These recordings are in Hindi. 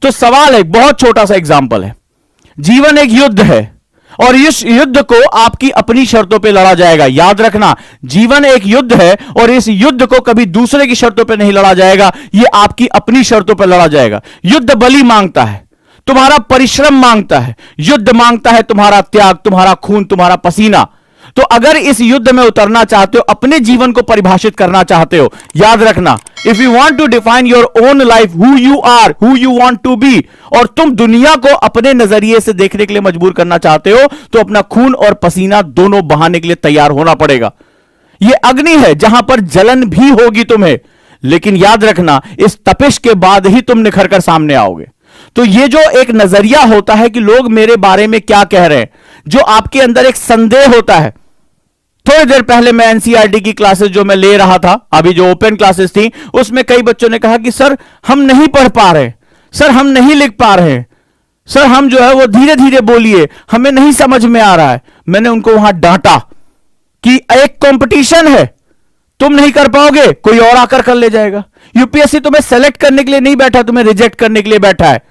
तो सवाल एक बहुत छोटा सा एग्जाम्पल है। जीवन एक युद्ध है और इस युद्ध को आपकी अपनी शर्तों पे लड़ा जाएगा। याद रखना, जीवन एक युद्ध है और इस युद्ध को कभी दूसरे की शर्तों पे नहीं लड़ा जाएगा, यह आपकी अपनी शर्तों पे लड़ा जाएगा। युद्ध बलि मांगता है, तुम्हारा परिश्रम मांगता है, युद्ध मांगता है तुम्हारा त्याग, तुम्हारा खून, तुम्हारा पसीना। तो अगर इस युद्ध में उतरना चाहते हो, अपने जीवन को परिभाषित करना चाहते हो, याद रखना, if you want to define your own life, who you are, who you want to be, और तुम दुनिया को अपने नजरिए से देखने के लिए मजबूर करना चाहते हो, तो अपना खून और पसीना दोनों बहाने के लिए तैयार होना पड़ेगा। यह अग्नि है जहां पर जलन भी होगी तुम्हें, लेकिन याद रखना, इस तपिश के बाद ही तुम निखर कर सामने आओगे। तो ये जो एक नजरिया होता है कि लोग मेरे बारे में क्या कह रहे हैं, जो आपके अंदर एक संदेह होता है। थोड़ी देर पहले मैं एनसीईआरटी की क्लासेस जो मैं ले रहा था, अभी जो ओपन क्लासेस थी, उसमें कई बच्चों ने कहा कि सर हम नहीं पढ़ पा रहे, सर हम नहीं लिख पा रहे, सर हम जो है वो धीरे धीरे बोलिए, हमें नहीं समझ में आ रहा है। मैंने उनको वहां डांटा कि एक कंपटीशन है, तुम नहीं कर पाओगे, कोई और आकर कर ले जाएगा। यूपीएससी तुम्हें सेलेक्ट करने के लिए नहीं बैठा, तुम्हें रिजेक्ट करने के लिए बैठा है।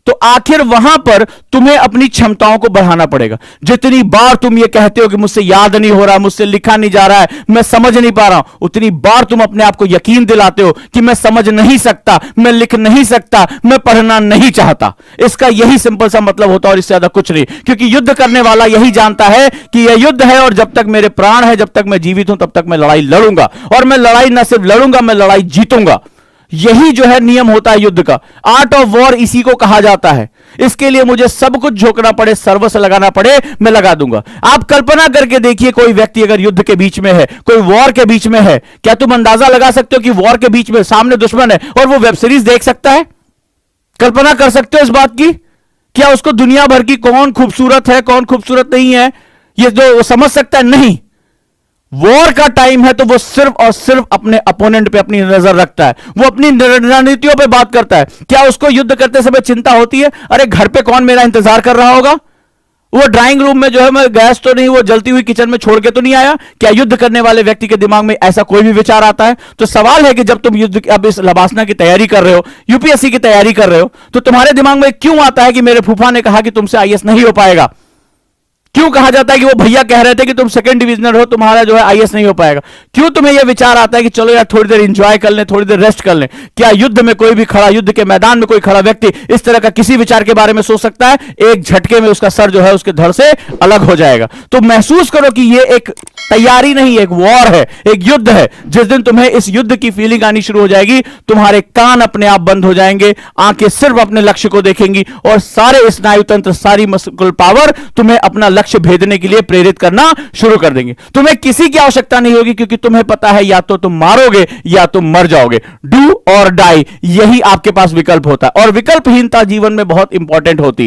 तो आखिर वहां पर तुम्हें अपनी क्षमताओं को बढ़ाना पड़ेगा। जितनी बार तुम ये कहते हो कि मुझसे याद नहीं हो रहा, मुझसे लिखा नहीं जा रहा है, मैं समझ नहीं पा रहा हूं, उतनी बार तुम अपने आप को यकीन दिलाते हो कि मैं समझ नहीं सकता, मैं लिख नहीं सकता, मैं पढ़ना नहीं चाहता। इसका यही सिंपल सा मतलब होता है और इससे ज्यादा कुछ नहीं। क्योंकि युद्ध करने वाला यही जानता है कि यह युद्ध है और जब तक मेरे प्राण है, जब तक मैं जीवित हूं, तब तक मैं लड़ाई लड़ूंगा। और मैं लड़ाई न सिर्फ लड़ूंगा, मैं लड़ाई जीतूंगा। यही जो है नियम होता है युद्ध का। आर्ट ऑफ वॉर इसी को कहा जाता है। इसके लिए मुझे सब कुछ झोंकना पड़े, सर्वस्व लगाना पड़े, मैं लगा दूंगा। आप कल्पना करके देखिए, कोई व्यक्ति अगर युद्ध के बीच में है, कोई वॉर के बीच में है, क्या तुम अंदाजा लगा सकते हो कि वॉर के बीच में सामने दुश्मन है और वो वेब सीरीज देख सकता है? कल्पना कर सकते हो इस बात की? क्या उसको दुनिया भर की कौन खूबसूरत है, कौन खूबसूरत नहीं है, ये जो समझ सकता है? नहीं। वॉर का टाइम है तो वो सिर्फ और सिर्फ अपने अपोनेंट पे अपनी नजर रखता है, वो अपनी रणनीतियों पे बात करता है। क्या उसको युद्ध करते समय चिंता होती है, अरे घर पे कौन मेरा इंतजार कर रहा होगा, वो ड्राइंग रूम में जो है मैं गैस तो नहीं, वो जलती हुई किचन में छोड़ के तो नहीं आया? क्या युद्ध करने वाले व्यक्ति के दिमाग में ऐसा कोई भी विचार आता है? तो सवाल है कि जब तुम युद्ध अब इस लबासना की तैयारी कर रहे हो, यूपीएससी की तैयारी कर रहे हो, तो तुम्हारे दिमाग में क्यों आता है कि मेरे फूफा ने कहा कि तुमसे आईएएस नहीं हो पाएगा? क्यों कहा जाता है कि वो भैया कह रहे थे कि तुम सेकंड डिविजनर हो, तुम्हारा जो है आईएएस नहीं हो पाएगा? क्यों तुम्हें यह विचार आता है कि चलो यार थोड़ी देर एंजॉय कर लें, थोड़ी देर रेस्ट कर लें? क्या युद्ध में कोई भी खड़ा, युद्ध के मैदान में कोई खड़ा व्यक्ति इस तरह का किसी विचार के बारे में सोच सकता है? एक झटके में उसका सर जो है उसके धड़ से अलग हो जाएगा। तो महसूस करो कि यह एक तैयारी नहीं, एक वॉर है, एक युद्ध है। जिस दिन तुम्हें इस युद्ध की फीलिंग आनी शुरू हो जाएगी, तुम्हारे कान अपने आप बंद हो जाएंगे, आंखें सिर्फ अपने लक्ष्य को देखेंगी और सारे स्नायु तंत्र, सारी मस्कुलर पावर तुम्हें अपना लक्ष्य भेदने के लिए प्रेरित करना शुरू कर देंगे। तुम्हें किसी की आवश्यकता नहीं होगी, क्योंकि तुम्हें पता है या तो तुम मारोगे या तुम मर जाओगे। डू और डाई, यही आपके पास विकल्प होता है और विकल्पहीनता जीवन में बहुत इंपॉर्टेंट होती है।